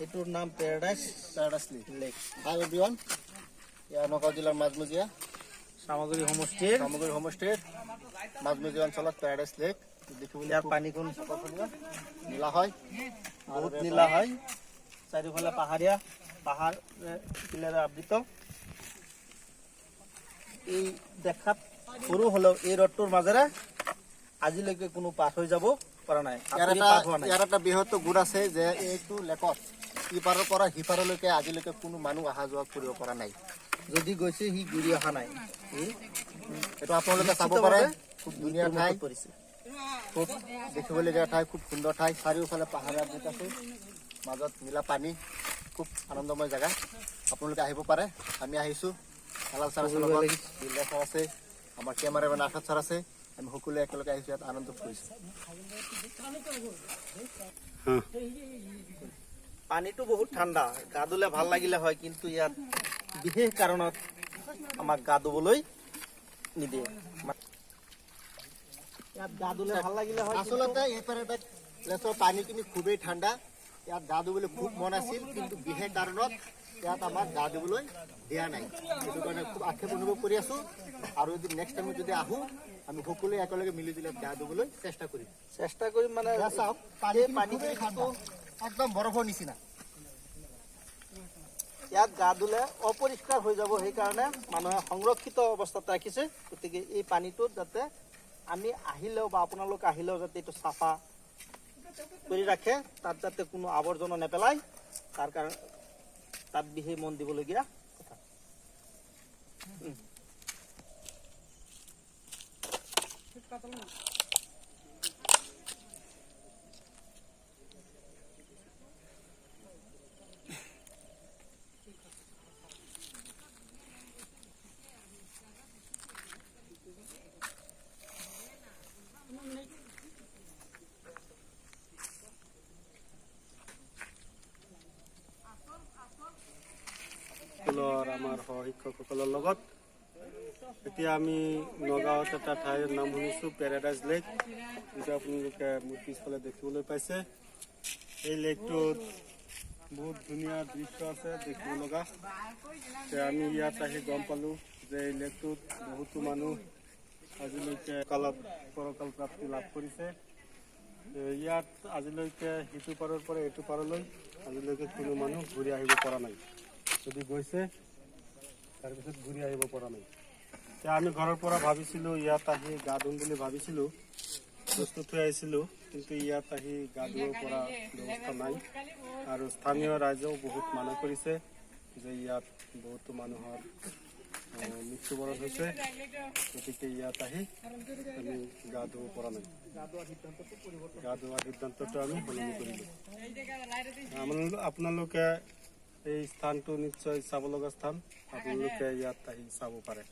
এটোৰ নাম প্যাৰাডাইস লেক। হাই এভৰিওয়ান, এয়া নগাঁও জিলাৰ মাজমজিয়া সামগ্ৰী হোমষ্টেৰ মাজমজিয়া অঞ্চলত প্যাৰাডাইস লেক দেখিবলৈ ইয়াৰ পানীখন নীলা হয়, বহুত নীলা হয়। চাৰিওফালে পাহাৰ শিলেৰে আবৃত। এই দেখাত সৰু হলেও এই ৰদটোৰ মাজেৰে আজিলৈকে কোনো পাৰ হৈ যাব পৰা নাই। ইয়াৰ এটা বৃহৎ গুণ আছে যে এইটো লেকত ইপাৰৰ পৰা সিপাৰলৈকে আজিলৈকে কোনো মানুহ অহা যোৱা কৰিব পৰা নাই। যদি গৈছে সি ঘূৰি অহা নাই। এইটো আপোনালোকে চাব পাৰে, খুব ধুনীয়া ঠাই, খুব দেখিবলগীয়া ঠাই, খুব সুন্দৰ ঠাই। চাৰিওফালে পাহাৰে আবৃত আছে, মাজত নীলা পানী, খুব আনন্দময় জেগা। আপোনালোকে আহিব পাৰে। আমি আহিছোঁ, হেলাল ছাৰ আছে লগত, বিল্লা ছাৰ আছে, আমাৰ কেমেৰামেন আশাত ছাৰ আছে। আমি সকলোৱে একেলগে আহিছোঁ, ইয়াত আনন্দ কৰিছোঁ। পানীটো বহুত ঠাণ্ডা, গা ধুলে ভাল লাগিলে হয়, কিন্তু ইয়াত বিশেষ কাৰণত আমাক গা ধুবলৈ নিদিয়ে। ইয়াত গা ধুলে ভাল লাগিলে হয়। আচলতে এই প্লেচৰ পানীখিনি খুবেই ঠাণ্ডা। ইয়াত গা ধুবলৈ খুব মন আছিল, কিন্তু বিশেষ কাৰণত ইয়াত আমাক গা ধুবলৈ দিয়া নাই। সেইটো কাৰণে খুব আক্ষেপ অনুভৱ কৰি আছোঁ। আৰু যদি নেক্সট টাইমত যদি আহোঁ, আমি সকলোৱে একেলগে মিলি জুলি গা ধুবলৈ চেষ্টা কৰিম। মানে চাওক, পানীখিনি একদম বৰফৰ নিচিনা। ইয়াত গা ধুলে অপৰিষ্কাৰ হৈ যাব, সেইকাৰণে মানুহে সংৰক্ষিত অৱস্থাত ৰাখিছে। গতিকে এই পানীটোত যাতে আমি আহিলেও বা আপোনালোকে আহিলেও যাতে এইটো চাফা কৰি ৰাখে, তাত যাতে কোনো আৱৰ্জনা নেপেলায়, তাৰ কাৰণে তাত বিশেষ মন দিবলগীয়া কথা। স্কুলৰ আমাৰ সহশিক্ষকসকলৰ লগত এতিয়া আমি নগাঁৱত এটা ঠাইৰ নাম শুনিছোঁ, প্যাৰাডাইস লেক, যিটো আপোনালোকে মোৰ পিছফালে দেখিবলৈ পাইছে। এই লেকটোত বহুত ধুনীয়া দৃশ্য আছে দেখিব লগা। আমি ইয়াত আহি গম পালোঁ যে এই লেকটোত বহুতো মানুহ আজিলৈকে পৰকাল প্ৰাপ্তি লাভ কৰিছে। ইয়াত আজিলৈকে সিটো পাৰৰ পৰা এইটো পাৰলৈ আজিলৈকে কোনো মানুহ ঘূৰি আহিব পৰা নাই। যদি গৈছে তাৰপিছত ঘূৰি আহিব পৰা নাই। এতিয়া আমি ঘৰৰ পৰা ভাবিছিলোঁ ইয়াত আহি গা ধুম বুলি ভাবিছিলোঁ, প্ৰস্তুত হৈ আহিছিলোঁ, কিন্তু ইয়াত আহি গা ধুব পৰা ব্যৱস্থা নাই। আৰু স্থানীয় ৰাইজেও বহুত মানা কৰিছে যে ইয়াত বহুতো মানুহৰ মৃত্যুবৰণ হৈছে, গতিকে ইয়াত আহি আমি গা ধুব পৰা নাই। গা ধোৱাৰ সিদ্ধান্তটো আমি সলনি কৰিলোঁ। আপোনালোকে এই স্থানটো নিশ্চয় চাব লগা স্থান, আপোনালোকে ইয়াত আহি চাব পাৰে।